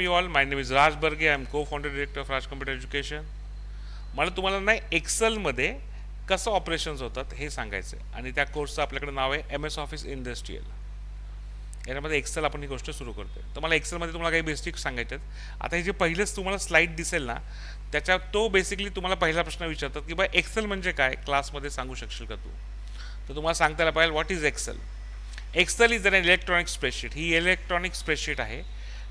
You all, my name is Raj Barge. I am co-founder director of Raj Computer Education. मला तुम्हाला नाही एक्सेलमध्ये कसं ऑपरेशन्स होतात हे सांगायचं आहे आणि त्या कोर्सचं आपल्याकडे नाव आहे MS ऑफिस इंडस्ट्रियल. याच्यामध्ये एक्सेल आपण ही गोष्ट सुरू करतोय. तर मला एक्सेलमध्ये तुम्हाला काही बेसिक सांगायचे आहेत. आता हे जे पहिलेच तुम्हाला स्लाईड दिसेल ना, त्याच्यात तो बेसिकली तुम्हाला पहिला प्रश्न विचारतात की बा एक्सेल म्हणजे काय, क्लासमध्ये सांगू शकशील का तू. तर तुम्हाला सांगता आलं पाहिजे what is Excel. Excel is an electronic spreadsheet. ही इलेक्ट्रॉनिक स्प्रेडशीट आहे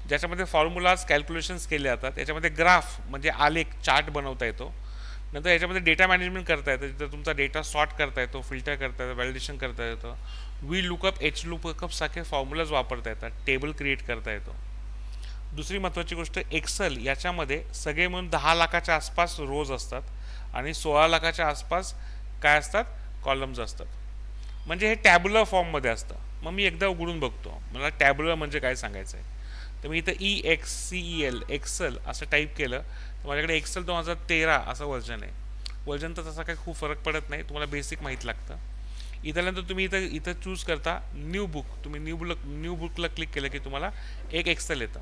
ज्याच्यामध्ये फॉर्म्युलाज कॅल्क्युलेशन्स केले जातात. याच्यामध्ये ग्राफ म्हणजे आलेख चार्ट बनवता येतो. नंतर याच्यामध्ये डेटा मॅनेजमेंट करता येतं, जिथं तुमचा डेटा सॉर्ट करता येतो, फिल्टर करता येतो, व्हॅलिडेशन करता येतं. वी लुकअप एच लुकअप सारखे फॉर्म्युलाज वापरता येतात, टेबल क्रिएट करता येतो. दुसरी महत्त्वाची गोष्ट, एक्सेल याच्यामध्ये सगळे म्हणून 10 लाखाच्या आसपास रोज असतात आणि 16 लाखाच्या आसपास काय असतात, कॉलम्स असतात. म्हणजे हे टॅब्युलर फॉर्ममध्ये असतं. मग मी एकदा उघडून बघतो, मला टॅब्युलर म्हणजे काय सांगायचं आहे. तर मी इथं EXCEL एक्सेल असं टाईप केलं तर माझ्याकडे एक्सेल 2013 असं व्हर्जन आहे. व्हर्जन तर तसा काही खूप फरक पडत नाही, तुम्हाला बेसिक माहीत लागतं. इथल्यानंतर तुम्ही इथं इथं चूज करता न्यू बुक. तुम्ही न्यू बुकला क्लिक केलं की तुम्हाला एक एक्सेल येतं.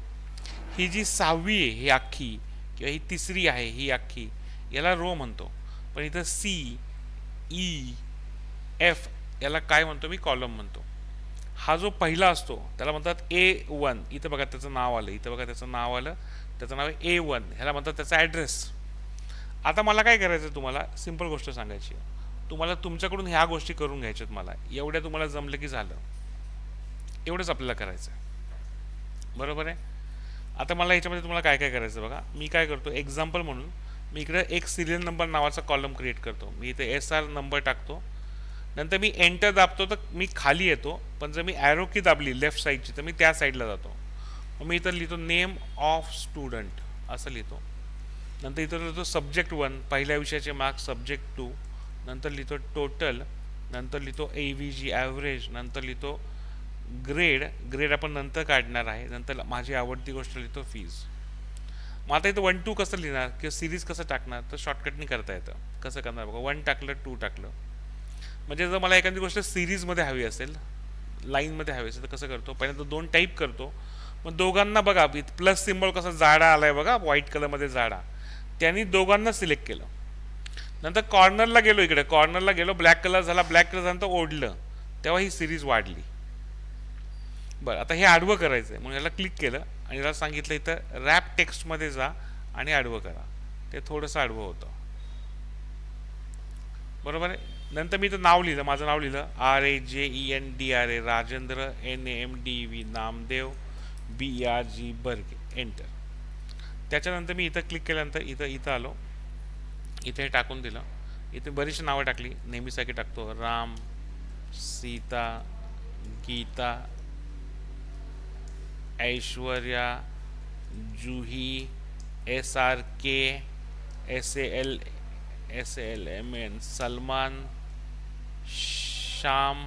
ही जी 6वी आहे ही अख्खी, किंवा ही तिसरी आहे ही अख्खी, याला रो म्हणतो. पण इथं CEF याला काय म्हणतो मी, कॉलम म्हणतो. हा जो पहिला असतो त्याला म्हणतात A1. इथं बघा त्याचं नाव आलं, इथं बघा त्याचं नाव आलं, त्याचं नाव आहे A1. ह्याला म्हणतात त्याचा ॲड्रेस. आता मला काय करायचं, तुम्हाला सिंपल गोष्ट सांगायची. तुम्हाला तुमच्याकडून ह्या गोष्टी करून घ्यायच्यात. मला एवढ्या तुम्हाला जमलं की झालं, एवढंच आपल्याला करायचं आहे, बरोबर आहे. आता मला ह्याच्यामध्ये तुम्हाला काय काय करायचं बघा. मी काय करतो, एक्झाम्पल म्हणून मी इकडे एक सिरियल नंबर नावाचा कॉलम क्रिएट करतो. मी इथे SR नंबर टाकतो, नंतर मी एंटर दाबतो तर मी खाली येतो. पण जर मी ॲरो की दाबली लेफ्ट साईडची तर मी त्या साईडला जातो. मग मी इथं लिहितो नेम ऑफ स्टुडंट असं लिहितो. नंतर इथं लिहितो सब्जेक्ट 1, पहिल्या विषयाचे मार्क्स, सब्जेक्ट 2, नंतर लिहितो टोटल, नंतर लिहितो AVG ॲव्हरेज, नंतर लिहितो ग्रेड. ग्रेड आपण नंतर काढणार आहे. नंतर माझी आवडती गोष्ट लिहितो फीज. मग आता इथं 1 2 कसं लिहिणार किंवा सिरीज कसं टाकणार, तर शॉर्टकटनी करता येतं. कसं करणार बघा, 1 टाकलं, 2 टाकलं. म्हणजे जर मला एखादी गोष्ट सिरीजमध्ये हवी असेल, लाईनमध्ये हवी असेल, तर कसं करतो, पहिल्यांदा 2 टाईप करतो. मग दोघांना बघा प्लस सिम्बॉल कसा जाडा आलाय बघा, व्हाईट कलरमध्ये जाडा, त्यांनी दोघांना सिलेक्ट केलं. नंतर कॉर्नरला गेलो, इकडे कॉर्नरला गेलो, ब्लॅक कलर झाला, ब्लॅक कलर झाल्यानंतर ओढलं, तेव्हा ही सिरीज वाढली. बरं, आता हे आडवं करायचं आहे म्हणून याला क्लिक केलं आणि याला सांगितलं इथं रॅप टेक्स्टमध्ये जा आणि आडवं करा. ते थोडंसं आडवं होतं, बरोबर आहे. नंतर मी इथं नाव लिहिलं, माझं नाव लिहिलं RAJENDRA, Rajendra, NAMDV, Namdev, BRG Barge, enter. त्याच्यानंतर मी इथं क्लिक केल्यानंतर इथं इथं आलो, इथे टाकून दिलं. इथे बरीचशी नावं टाकली, नेहमीसारखी टाकतो, Ram, Sita, Gita, Aishwarya, Juhi, SRK, SALMN, Salman, Shyam,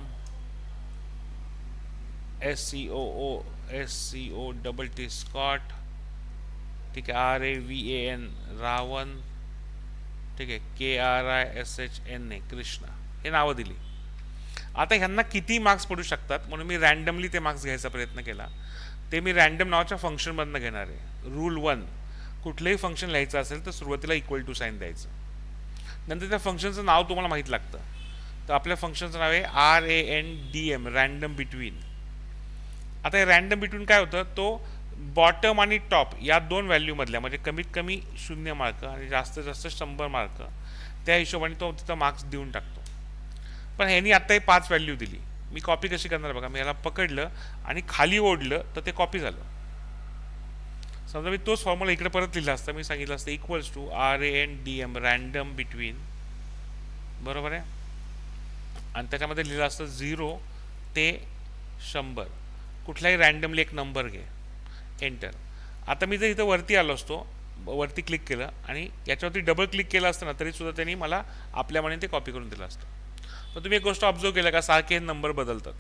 SCOO Scott, ठीक आहे, RAVAN रावण, ठीक आहे, KRISHN कृष्णा. हे नावं दिली. आता ह्यांना किती मार्क्स पडू शकतात म्हणून मी रँडमली ते मार्क्स घ्यायचा प्रयत्न केला. ते मी रँडम नावाच्या फंक्शनमधनं घेणार आहे. रूल 1, कुठलंही फंक्शन लिहायचं असेल तर सुरुवातीला इक्वल टू साईन द्यायचं. नंतर त्या फंक्शनचं नाव तुम्हाला माहीत लागतं. तर आपल्या फंक्शनचं नाव आहे RANDM, रँडम बिटवीन. आता हे रँडम बिटवीन काय होतं, तो बॉटम आणि टॉप या 2 व्हॅल्यूमधल्या, म्हणजे कमीत कमी 0 मार्क आणि जास्तीत जास्त 100 मार्क, त्या हिशोबाने तो तिथं मार्क्स देऊन टाकतो. पण ह्यांनी आत्ता हे 5 व्हॅल्यू दिली. मी कॉपी कशी करणार बघा, मी याला पकडलं आणि खाली ओढलं तर ते कॉपी झालं. समजा मी तोच फॉर्म्युला इकडे परत लिहिला असता, मी सांगितलं असतं equals to RANDM, random between, बरोबर आहे. आणि त्याच्यामध्ये लिहिलं असतं 0 ते 100, कुठलाही रँडमली एक नंबर घे, एंटर. आता मी जर इथं वरती आलो असतो, वरती क्लिक केलं आणि याच्यावरती डबल क्लिक केलं असतं ना, तरीसुद्धा त्यांनी मला आपल्या मनाने ते कॉपी करून दिलं असतं. तर तुम्ही एक गोष्ट ऑब्झर्व केलं का, सारखे हे नंबर बदलतात.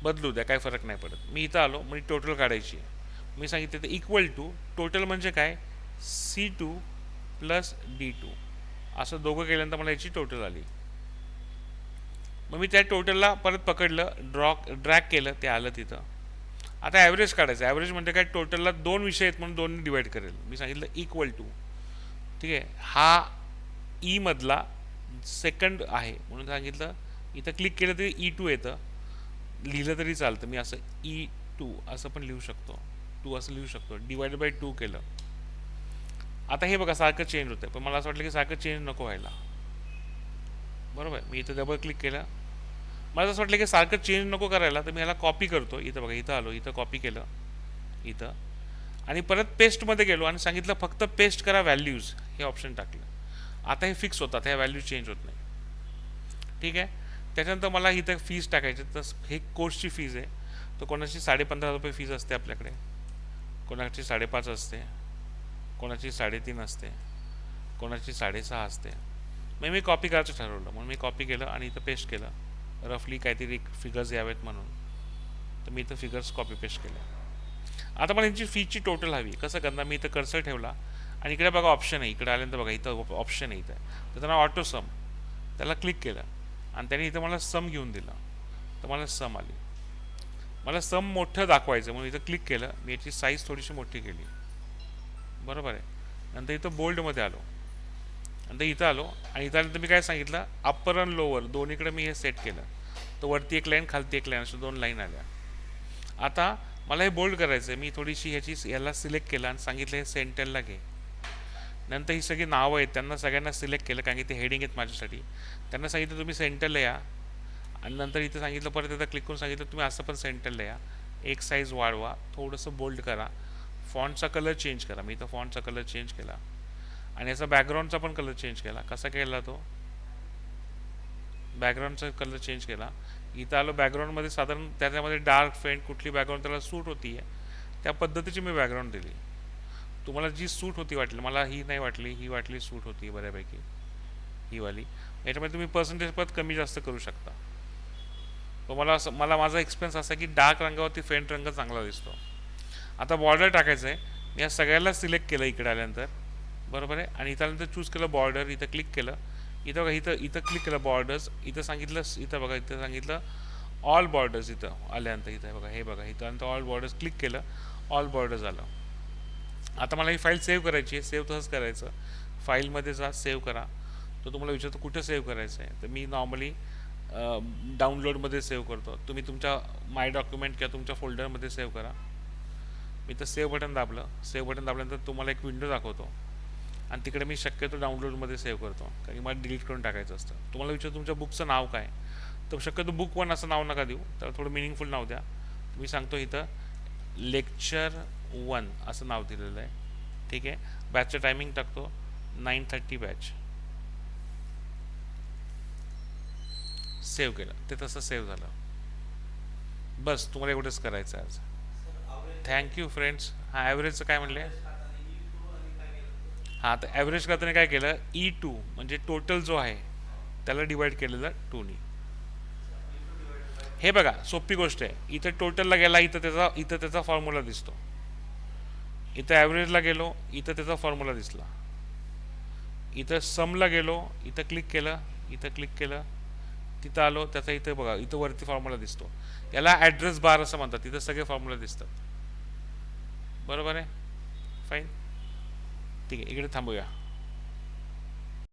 बदलू द्या, काही फरक नाही पडत. मी इथं आलो म्हणजे टोटल काढायची आहे. मी सांगितलं तर इक्वल टू टोटल म्हणजे काय, C2 प्लस D2, असं दोघं केल्यानंतर मला याची टोटल आली. मग मी त्या टोटलला परत पकडलं, ड्रॅग केलं, ते आलं तिथं. आता ॲव्हरेज काढायचं. ॲव्हरेज म्हणजे काय, टोटलला दोन विषय आहेत म्हणून दोन डिवाइड करेल. मी सांगितलं इक्वल टू, ठीक आहे, हा ई मधला सेकंड आहे म्हणून सांगितलं. इथं क्लिक केलं तरी E2 येतं, लिहिलं तरी चालतं. मी असं E2 असं पण लिहू शकतो, 2 असं लिहू शकतो. डिवाइड बाय 2 केलं. आता हे बघा सारखं चेंज होतं, पण मला असं वाटलं की सारखं चेंज नको व्हायला. बरोबर, मी इथं डबल क्लिक केलं. मला असं वाटलं की सारखं चेंज नको करायला, तर मी ह्याला कॉपी करतो. इथं बघा, इथं आलो, इथं कॉपी केलं, इथं, आणि परत पेस्टमध्ये गेलो आणि सांगितलं फक्त पेस्ट करा व्हॅल्यूज, हे ऑप्शन टाकलं. आता हे फिक्स होतात, ह्या व्हॅल्यू चेंज होत नाही. ठीक आहे. त्याच्यानंतर मला इथं फीज टाकायची. तर हे कोर्सची फीज आहे. तर कोणाची 15.5 रुपये फीज असते आपल्याकडे, कोणाची 5.5 असते, कोणाची 3.5 असते, कोणाची 6.5 असते. मग मी कॉपी करायचं ठरवलं म्हणून मी कॉपी केलं आणि इथं पेस्ट केलं. रफली काहीतरी फिगर्स यावेत म्हणून, तर मी इथं फिगर्स कॉपी पेस्ट केले. आता मला यांची फीची टोटल हवी. कसं करणार, मी इथं कर्सर ठेवला आणि इकडे बघा ऑप्शन आहे. इकडे आल्यानंतर बघा इथं ऑप्शन आहे, इथं तर त्यांना ऑटो सम, त्याला क्लिक केलं आणि त्याने इथं मला सम घेऊन दिला. तर मला सम आली. मला सम मोठं दाखवायचं म्हणून इथं क्लिक केलं. मी याची साईज थोडीशी मोठी केली. बरोबर आहे. नंतर इथं बोल्डमध्ये आलो, नंतर इथं आलो आणि इथं आल्यानंतर मी काय सांगितलं, अप्पर आणि लोअर दोन्हीकडे मी हे सेट केलं. तर वरती एक लाईन, खालती एक लाईन, अशा 2 लाईन आल्या. आता मला हे बोल्ड करायचं आहे. मी थोडीशी याला सिलेक्ट केलं आणि सांगितलं हे सेंटरला घे. नंतर ही सगळी नावं आहेत, त्यांना सगळ्यांना सिलेक्ट केलं कारण की ते हेडिंग आहेत माझ्यासाठी. त्यांना सांगितलं तुम्ही सेंटरला या, आणि नंतर इथं सांगितलं परत एकदा क्लिक करून सांगितलं तुम्ही असं पण सेंटरला या. एक साईज वाढवा, थोडंसं बोल्ड करा, फॉन्टचा कलर चेंज करा. मी इथं फॉन्टचा कलर चेंज केला आणि याचा बॅकग्राऊंडचा पण कलर चेंज केला. कसा केला तो, बॅकग्राऊंडचा कलर चेंज केला. इथं आलो, बॅकग्राऊंडमध्ये साधारण त्याच्यामध्ये डार्क फेंट कुठली बॅकग्राऊंड त्याला सूट होती आहे त्या पद्धतीची मी बॅकग्राऊंड दिली. तुम्हाला जी सूट होती वाटली, मला ही नाही वाटली, ही वाटली सूट होती बऱ्यापैकी, ही वाली. याच्यामध्ये तुम्ही पर्सेंटेज परत कमी जास्त करू शकता. तो मला माझा एक्सपिरियन्स असा आहे की डार्क रंगावरती फेंट रंग चांगला दिसतो. आता बॉर्डर टाकायचं आहे. मी या सगळ्याला सिलेक्ट केलं इकडे आल्यानंतर, बरोबर आहे, आणि इथं आल्यानंतर चूज केलं बॉर्डर. इथं क्लिक केलं, इथं बघा, इथं क्लिक केलं बॉर्डर्स. इथं सांगितलं, इथं बघा, इथं सांगितलं ऑल बॉर्डर्स. इथं आल्यानंतर इथं बघा, हे बघा, इथं आल्यानंतर ऑल बॉर्डर्स क्लिक केलं, ऑल बॉर्डर्स आलं. आता मला ही फाईल सेव्ह करायची आहे. सेव्ह तसंच करायचं, फाईलमध्ये जा, सेव्ह करा. तो तुम्हाला विचारतो कुठं सेव्ह करायचं आहे, तर मी नॉर्मली डाउनलोडमध्ये सेव्ह करतो. तुम्ही तुमच्या माय डॉक्युमेंट किंवा तुमच्या फोल्डरमध्ये सेव्ह करा. मी तर सेव्ह बटन दाबलं. सेव्ह बटन दाबल्यानंतर तुम्हाला एक विंडो दाखवतो आणि तिकडे मी शक्यतो डाउनलोडमध्ये सेव्ह करतो कारण की मला डिलीट करून टाकायचं असतं. तुम्हाला विचारतो तुमच्या बुकचं नाव काय, तर शक्यतो बुक 1 असं नाव नका देऊ, तर थोडं मिनिंगफुल नाव द्या. मी सांगतो इथं लेक्चर 1 असं नाव दिलेलं आहे. ठीक आहे. बॅचचं टायमिंग टाकतो 9:30 बॅच. सेव्ह केलं, ते तसं सेव्ह झालं. बस तुम्हाला एवढंच करायचं आहे आज. Thank you friends. हां, ॲव्हरेजचं काय म्हणले, हां, तर ॲव्हरेज करताना काय केलं, E2 म्हणजे टोटल जो आहे त्याला डिवाइड केलेलं 2नी. हे बघा सोपी गोष्ट आहे. इथं टोटलला गेला, इथं त्याचा फॉर्म्युला दिसतो. इथं ॲव्हरेजला गेलो, इथं त्याचा फॉर्म्युला दिसला. इथं समला गेलो, इथं क्लिक केलं, इथं क्लिक केलं, तिथं आलो, त्याचा इथं बघा, इथं वरती फॉर्म्युला दिसतो. याला ॲड्रेस बार असं म्हणतात. तिथं सगळे फॉर्म्युला दिसतात. बरोबर आहे, फाईन, ठीक आहे. इकडे थांबूया.